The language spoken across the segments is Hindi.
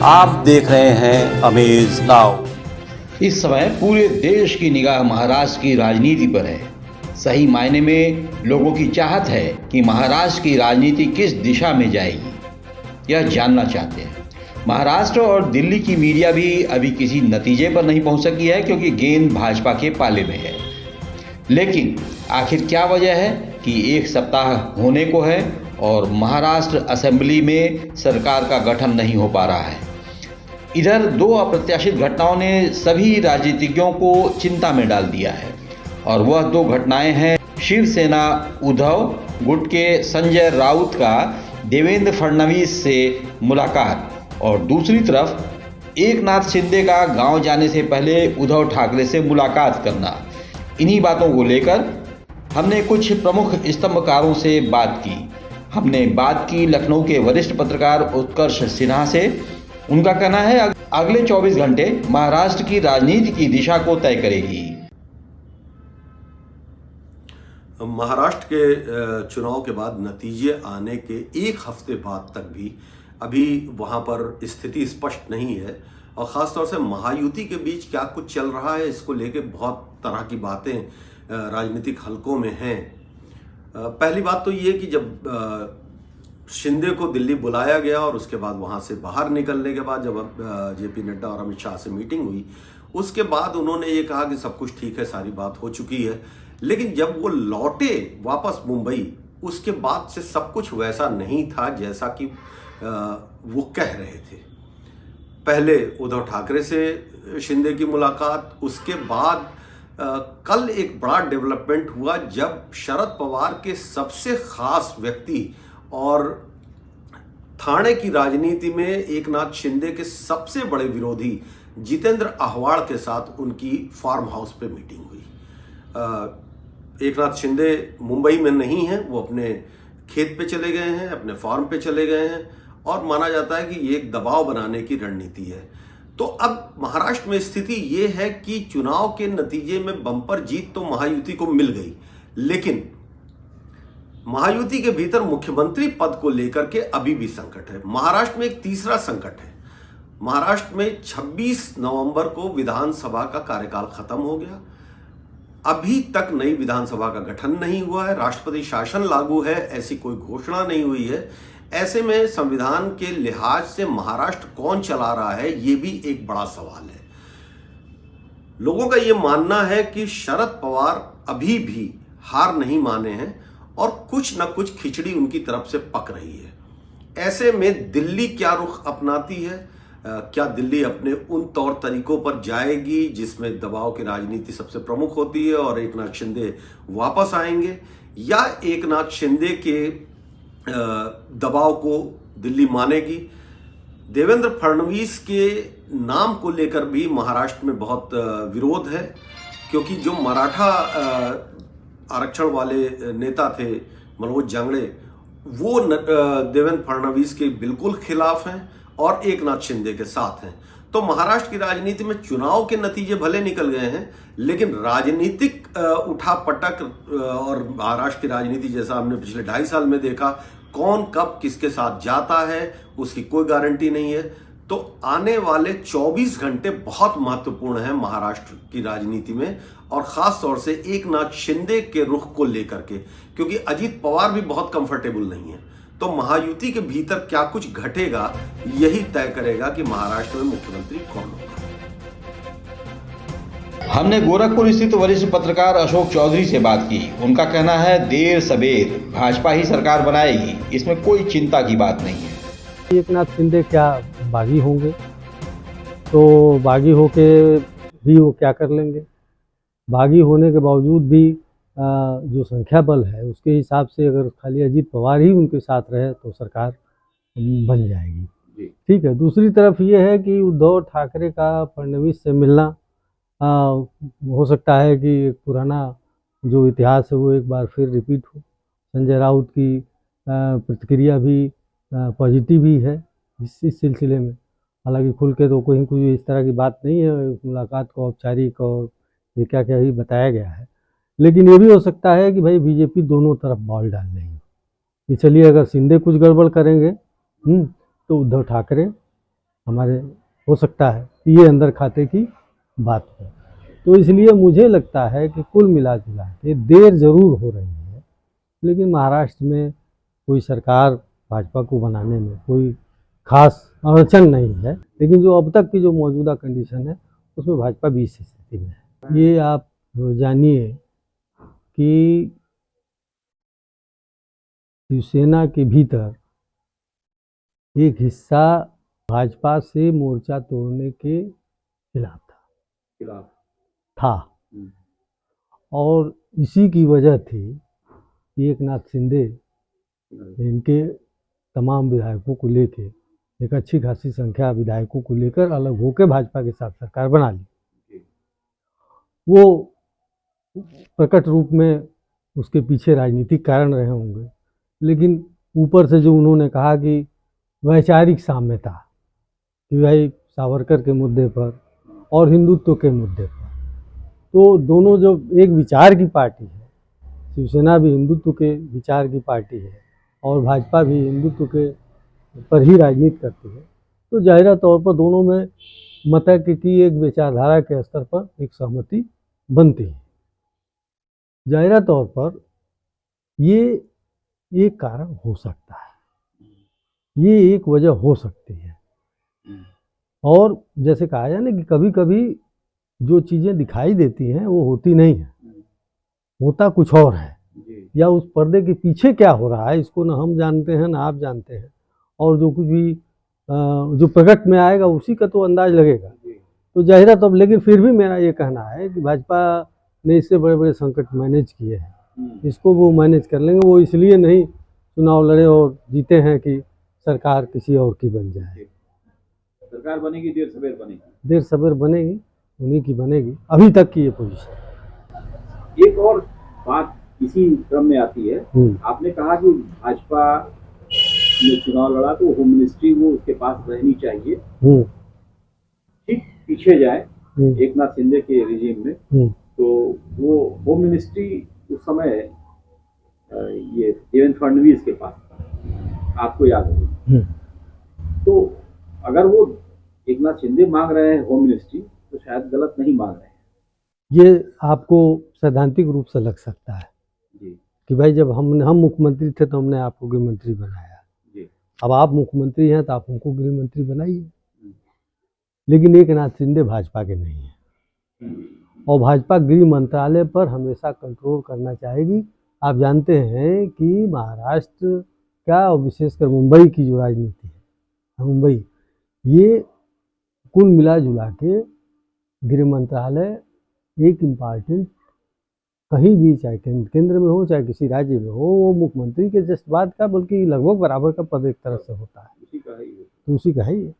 आप देख रहे हैं अमेज नाउ। इस समय पूरे देश की निगाह महाराष्ट्र की राजनीति पर है। सही मायने में लोगों की चाहत है कि महाराष्ट्र की राजनीति किस दिशा में जाएगी, यह जानना चाहते हैं। महाराष्ट्र और दिल्ली की मीडिया भी अभी किसी नतीजे पर नहीं पहुंच सकी है, क्योंकि गेंद भाजपा के पाले में है। लेकिन आखिर क्या वजह है कि एक सप्ताह होने को है और महाराष्ट्र असेंबली में सरकार का गठन नहीं हो पा रहा है। इधर दो अप्रत्याशित घटनाओं ने सभी राजनीतिज्ञों को चिंता में डाल दिया है, और वह दो घटनाएं हैं शिवसेना उद्धव गुट के संजय राउत का देवेंद्र फडणवीस से मुलाकात, और दूसरी तरफ एकनाथ शिंदे का गांव जाने से पहले उद्धव ठाकरे से मुलाकात करना। इन्हीं बातों को लेकर हमने कुछ प्रमुख स्तंभकारों से बात की। हमने बात की लखनऊ के वरिष्ठ पत्रकार उत्कर्ष सिन्हा से। उनका कहना है अगले 24 घंटे महाराष्ट्र की राजनीति की दिशा को तय करेगी। महाराष्ट्र के चुनाव के बाद नतीजे आने के एक हफ्ते बाद तक भी अभी वहां पर स्थिति स्पष्ट नहीं है, और ख़ासतौर से महायुति के बीच क्या कुछ चल रहा है इसको लेके बहुत तरह की बातें राजनीतिक हलकों में हैं। पहली बात तो ये कि जब शिंदे को दिल्ली बुलाया गया और उसके बाद वहां से बाहर निकलने के बाद जब जेपी नड्डा और अमित शाह से मीटिंग हुई, उसके बाद उन्होंने ये कहा कि सब कुछ ठीक है, सारी बात हो चुकी है। लेकिन जब वो लौटे वापस मुंबई, उसके बाद से सब कुछ वैसा नहीं था जैसा कि वो कह रहे थे। पहले उद्धव ठाकरे से शिंदे की मुलाकात, उसके बाद कल एक बड़ा डेवलपमेंट हुआ जब शरद पवार के सबसे खास व्यक्ति और ठाणे की राजनीति में एकनाथ शिंदे के सबसे बड़े विरोधी जितेंद्र आह्वाड़ के साथ उनकी फार्म हाउस पे मीटिंग हुई। एकनाथ शिंदे मुंबई में नहीं हैं, वो अपने खेत पे चले गए हैं, अपने फार्म पे चले गए हैं, और माना जाता है कि ये एक दबाव बनाने की रणनीति है। तो अब महाराष्ट्र में स्थिति ये है कि चुनाव के नतीजे में बम्पर जीत तो महायुति को मिल गई, लेकिन महायुति के भीतर मुख्यमंत्री पद को लेकर के अभी भी संकट है। महाराष्ट्र में एक तीसरा संकट है। महाराष्ट्र में 26 नवंबर को विधानसभा का कार्यकाल खत्म हो गया। अभी तक नई विधानसभा का गठन नहीं हुआ है, राष्ट्रपति शासन लागू है ऐसी कोई घोषणा नहीं हुई है। ऐसे में संविधान के लिहाज से महाराष्ट्र कौन चला रहा है, ये भी एक बड़ा सवाल है। लोगों का यह मानना है कि शरद पवार अभी भी हार नहीं माने हैं और कुछ न कुछ खिचड़ी उनकी तरफ से पक रही है। ऐसे में दिल्ली क्या रुख अपनाती है? क्या दिल्ली अपने उन तौर तरीकों पर जाएगी जिसमें दबाव की राजनीति सबसे प्रमुख होती है और एकनाथ शिंदे वापस आएंगे, या एकनाथ शिंदे के दबाव को दिल्ली मानेगी? देवेंद्र फडणवीस के नाम को लेकर भी महाराष्ट्र में बहुत विरोध है, क्योंकि जो मराठा आरक्षण वाले नेता थे मनोज जांगड़े, वो देवेंद्र फडणवीस के बिल्कुल खिलाफ हैं और एकनाथ शिंदे के साथ हैं। तो महाराष्ट्र की राजनीति में चुनाव के नतीजे भले निकल गए हैं, लेकिन राजनीतिक उठापटक और महाराष्ट्र की राजनीति जैसा हमने पिछले 2.5 साल में देखा, कौन कब किसके साथ जाता है उसकी कोई गारंटी नहीं है। तो आने वाले 24 घंटे बहुत महत्वपूर्ण है महाराष्ट्र की राजनीति में, और खास तौर से एकनाथ शिंदे के रुख को लेकर के, क्योंकि अजीत पवार भी बहुत कंफर्टेबल नहीं है। तो महायुति के भीतर क्या कुछ घटेगा, यही तय करेगा कि महाराष्ट्र में मुख्यमंत्री कौन होगा। हमने गोरखपुर स्थित वरिष्ठ पत्रकार अशोक चौधरी से बात की। उनका कहना है देर सबेर भाजपा ही सरकार बनाएगी, इसमें कोई चिंता की बात नहीं है। एकनाथ शिंदे क्या बागी होंगे? तो बागी होके भी वो क्या कर लेंगे? बागी होने के बावजूद भी जो संख्या बल है उसके हिसाब से अगर खाली अजीत पवार ही उनके साथ रहे तो सरकार बन जाएगी। ठीक है। दूसरी तरफ ये है कि उद्धव ठाकरे का फडणवीस से मिलना हो सकता है कि एक पुराना जो इतिहास है वो एक बार फिर रिपीट हो। संजय राउत की प्रतिक्रिया भी पॉजिटिव ही है इस सिलसिले में। हालांकि खुल के तो कोई इस तरह की बात नहीं है, मुलाकात को औपचारिक और ये क्या क्या ही बताया गया है। लेकिन ये भी हो सकता है कि भाई बीजेपी दोनों तरफ बॉल डाल देगी कि चलिए अगर शिंदे कुछ गड़बड़ करेंगे तो उद्धव ठाकरे हमारे हो सकता है कि ये अंदर खाते की बात हो। तो इसलिए मुझे लगता है कि कुल मिला जुला के देर ज़रूर हो रही है, लेकिन महाराष्ट्र में कोई सरकार भाजपा को बनाने में कोई खास अड़चन नहीं है। लेकिन जो अब तक की जो मौजूदा कंडीशन है उसमें भाजपा 20 स्थिति में है। ये आप जानिए कि शिवसेना के भीतर एक हिस्सा भाजपा से मोर्चा तोड़ने के खिलाफ था और इसी की वजह थी कि एकनाथ शिंदे इनके तमाम विधायकों को लेके एक अच्छी खासी संख्या विधायकों को लेकर अलग होकर भाजपा के साथ सरकार बना ली। वो प्रकट रूप में उसके पीछे राजनीतिक कारण रहे होंगे, लेकिन ऊपर से जो उन्होंने कहा कि वैचारिक साम्यता कि भाई सावरकर के मुद्दे पर और हिंदुत्व के मुद्दे पर, तो दोनों जो एक विचार की पार्टी है, शिवसेना भी हिंदुत्व के विचार की पार्टी है और भाजपा भी हिंदुत्व के पर ही राजनीति करती है, तो जाहिर तौर पर दोनों में मतक की एक विचारधारा के स्तर पर एक सहमति बनती है। जाहिर तौर पर ये एक कारण हो सकता है, ये एक वजह हो सकती है। और जैसे कहा जाए ना कि कभी कभी जो चीज़ें दिखाई देती हैं वो होती नहीं है, होता कुछ और है, या उस पर्दे के पीछे क्या हो रहा है इसको ना हम जानते हैं ना आप जानते हैं, और जो कुछ भी जो प्रकट में आएगा उसी का तो अंदाज लगेगा। तो जाहिर तब, लेकिन फिर भी मेरा ये कहना है कि भाजपा ने इससे बड़े बड़े संकट मैनेज किए हैं, इसको वो मैनेज कर लेंगे। वो इसलिए नहीं चुनाव लड़े और जीते हैं कि सरकार किसी और की बन जाए। सरकार बनेगी, देर सवेर बनेगी, देर सवेर बनेगी, उन्हीं की बनेगी, अभी तक की ये पोजीशन। एक और बात इसी क्रम में आती है, आपने कहा कि भाजपा ने चुनाव लड़ा तो होम मिनिस्ट्री वो उसके पास रहनी चाहिए, ठीक पीछे जाए एकनाथ शिंदे के रिजीम में, तो वो होम मिनिस्ट्री उस समय ये देवेंद्र फडणवीस के पास था, आपको याद होगा। तो अगर वो एकनाथ शिंदे मांग रहे हैं होम मिनिस्ट्री तो शायद गलत नहीं मांग रहे हैं। ये आपको सैद्धांतिक रूप से लग सकता है कि भाई जब हम मुख्यमंत्री थे तो हमने आपको गृह मंत्री बनाया, अब आप मुख्यमंत्री हैं तो आप हमको गृह मंत्री बनाइए। लेकिन एकनाथ शिंदे भाजपा के नहीं है और भाजपा गृह मंत्रालय पर हमेशा कंट्रोल करना चाहेगी। आप जानते हैं कि महाराष्ट्र का और विशेषकर मुंबई की जो राजनीति है, मुंबई, ये कुल मिला जुला के गृह मंत्रालय एक इम्पॉर्टेंट, कहीं भी चाहे केंद्र में हो चाहे किसी राज्य में हो, वो मुख्यमंत्री के जस्ट बाद का बल्कि लगभग बराबर का पद एक तरह से होता है, तो उसी का ही है।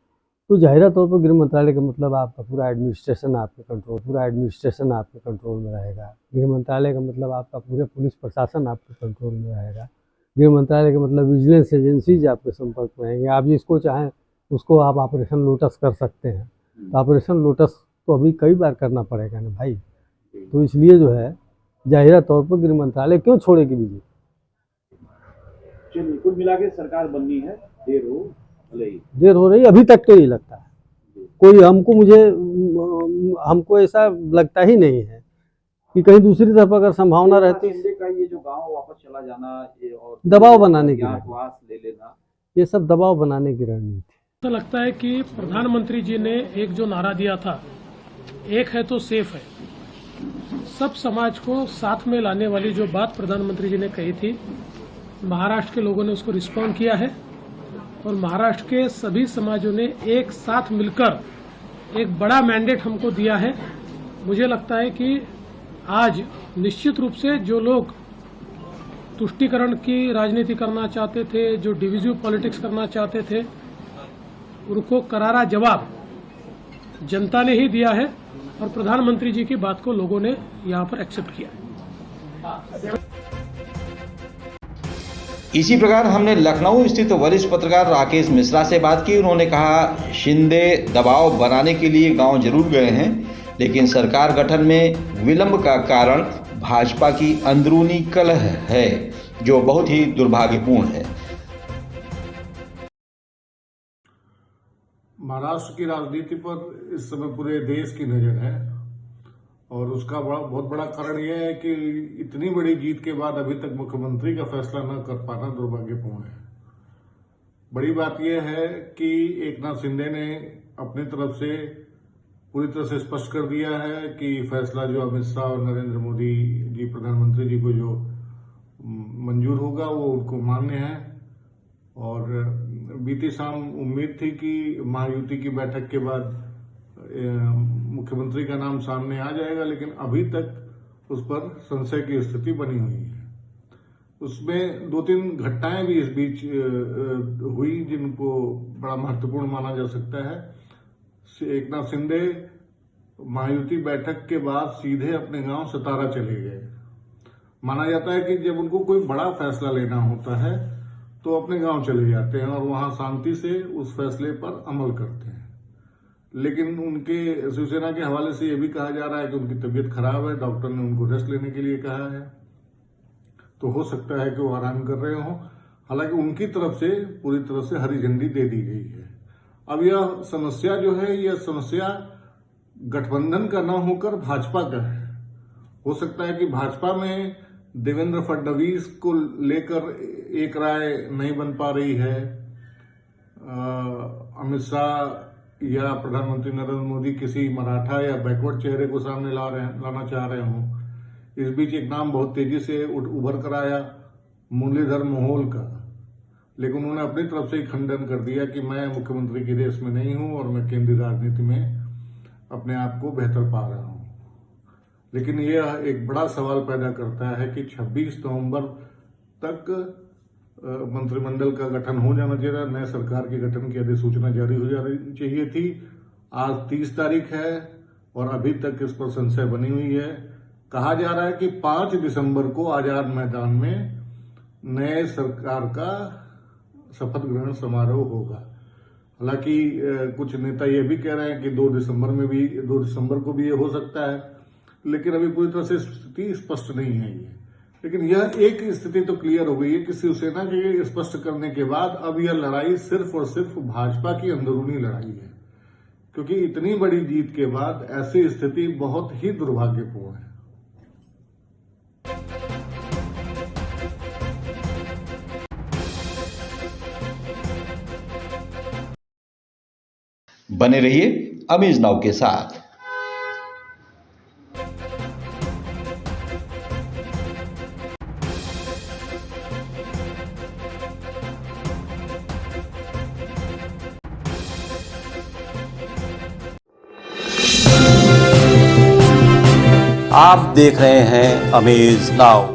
तो जाहिर तौर पर गृह मंत्रालय का मतलब आपका पूरा एडमिनिस्ट्रेशन आपके कंट्रोल, पूरा एडमिनिस्ट्रेशन आपके कंट्रोल में रहेगा। गृह मंत्रालय का मतलब आपका पूरे पुलिस प्रशासन आपके कंट्रोल में रहेगा। गृह मंत्रालय का मतलब विजिलेंस एजेंसीज आपके संपर्क में रहेंगे। आप जिसको चाहें उसको आप ऑपरेशन लोटस कर सकते हैं, तो ऑपरेशन लोटस तो अभी कई बार करना पड़ेगा ना भाई। तो इसलिए जो है जाहिर तौर पर गृह मंत्रालय क्यों छोड़ेगी बीजेपी। चलिए, कुल मिला के सरकार बननी है, देर हो रही अभी तक तो ये लगता है, कोई हमको ऐसा लगता ही नहीं है कि कहीं दूसरी तरफ अगर संभावना रहती है। का ये जो गांव वापस चला जाना, ये और दबाव बनाने की ले लेना, ये सब दबाव बनाने की रणनीति। ऐसा लगता है कि प्रधानमंत्री जी ने एक जो नारा दिया था, एक है तो सेफ है, सब समाज को साथ में लाने वाली जो बात प्रधानमंत्री जी ने कही थी, महाराष्ट्र के लोगों ने उसको रिस्पॉन्ड किया है और महाराष्ट्र के सभी समाजों ने एक साथ मिलकर एक बड़ा मैंडेट हमको दिया है। मुझे लगता है कि आज निश्चित रूप से जो लोग तुष्टीकरण की राजनीति करना चाहते थे, जो डिविजिव पॉलिटिक्स करना चाहते थे, उनको करारा जवाब जनता ने ही दिया है और प्रधानमंत्री जी की बात को लोगों ने यहाँ पर एक्सेप्ट किया है। इसी प्रकार हमने लखनऊ स्थित वरिष्ठ पत्रकार राकेश मिश्रा से बात की। उन्होंने कहा, शिंदे दबाव बनाने के लिए गांव जरूर गए हैं, लेकिन सरकार गठन में विलंब का कारण भाजपा की अंदरूनी कलह है, जो बहुत ही दुर्भाग्यपूर्ण है। महाराष्ट्र की राजनीति पर इस समय पूरे देश की नजर है और उसका बहुत बड़ा कारण यह है कि इतनी बड़ी जीत के बाद अभी तक मुख्यमंत्री का फैसला न कर पाना दुर्भाग्यपूर्ण है। बड़ी बात यह है कि एकनाथ शिंदे ने अपनी तरफ से पूरी तरह से स्पष्ट कर दिया है कि फैसला जो अमित शाह और नरेंद्र मोदी जी प्रधानमंत्री जी को जो मंजूर होगा वो उनको मान्य है। और बीती शाम उम्मीद थी कि महायुति की बैठक के बाद मुख्यमंत्री का नाम सामने आ जाएगा, लेकिन अभी तक उस पर संशय की स्थिति बनी हुई है। उसमें 2-3 घटनाएं भी इस बीच हुई जिनको बड़ा महत्वपूर्ण माना जा सकता है। एकनाथ शिंदे महायुति बैठक के बाद सीधे अपने गांव सतारा चले गए। माना जाता है कि जब उनको कोई बड़ा फैसला लेना होता है तो अपने गांव चले जाते हैं और वहां शांति से उस फैसले पर अमल करते हैं। लेकिन उनके शिवसेना के हवाले से यह भी कहा जा रहा है कि उनकी तबीयत खराब है, डॉक्टर ने उनको रेस्ट लेने के लिए कहा है, तो हो सकता है कि वो आराम कर रहे हों। हालांकि उनकी तरफ से पूरी तरह से हरी झंडी दे दी गई है। अब यह समस्या जो है, यह समस्या गठबंधन का न होकर भाजपा का है। हो सकता है कि भाजपा में देवेंद्र फडणवीस को लेकर एक राय नहीं बन पा रही है। अमित शाह या प्रधानमंत्री नरेंद्र मोदी किसी मराठा या बैकवर्ड चेहरे को सामने लाना चाह रहे हों। इस बीच एक नाम बहुत तेजी से उभर कर आया, मुरलीधर मोहोल का, लेकिन उन्होंने अपनी तरफ से ही खंडन कर दिया कि मैं मुख्यमंत्री की रेस में नहीं हूं और मैं केंद्रीय राजनीति में अपने आप को बेहतर पा रहा हूं। लेकिन यह एक बड़ा सवाल पैदा करता है कि 26 नवंबर तक मंत्रिमंडल का गठन हो जाना चाहिए, नए सरकार के गठन की अधिसूचना जारी हो जानी चाहिए थी। आज 30 तारीख है और अभी तक इस पर संशय बनी हुई है। कहा जा रहा है कि 5 दिसंबर को आजाद मैदान में नए सरकार का शपथ ग्रहण समारोह होगा। हालांकि कुछ नेता ये भी कह रहे हैं कि 2 दिसंबर को भी ये हो सकता है, लेकिन अभी पूरी तरह से स्थिति स्पष्ट नहीं है ये। लेकिन यह एक स्थिति तो क्लियर हो गई है कि शिवसेना के स्पष्ट करने के बाद अब यह लड़ाई सिर्फ और सिर्फ भाजपा की अंदरूनी लड़ाई है, क्योंकि इतनी बड़ी जीत के बाद ऐसी स्थिति बहुत ही दुर्भाग्यपूर्ण है। बने रहिए अमेज नाउ के साथ। आप देख रहे हैं अमेज नाउ।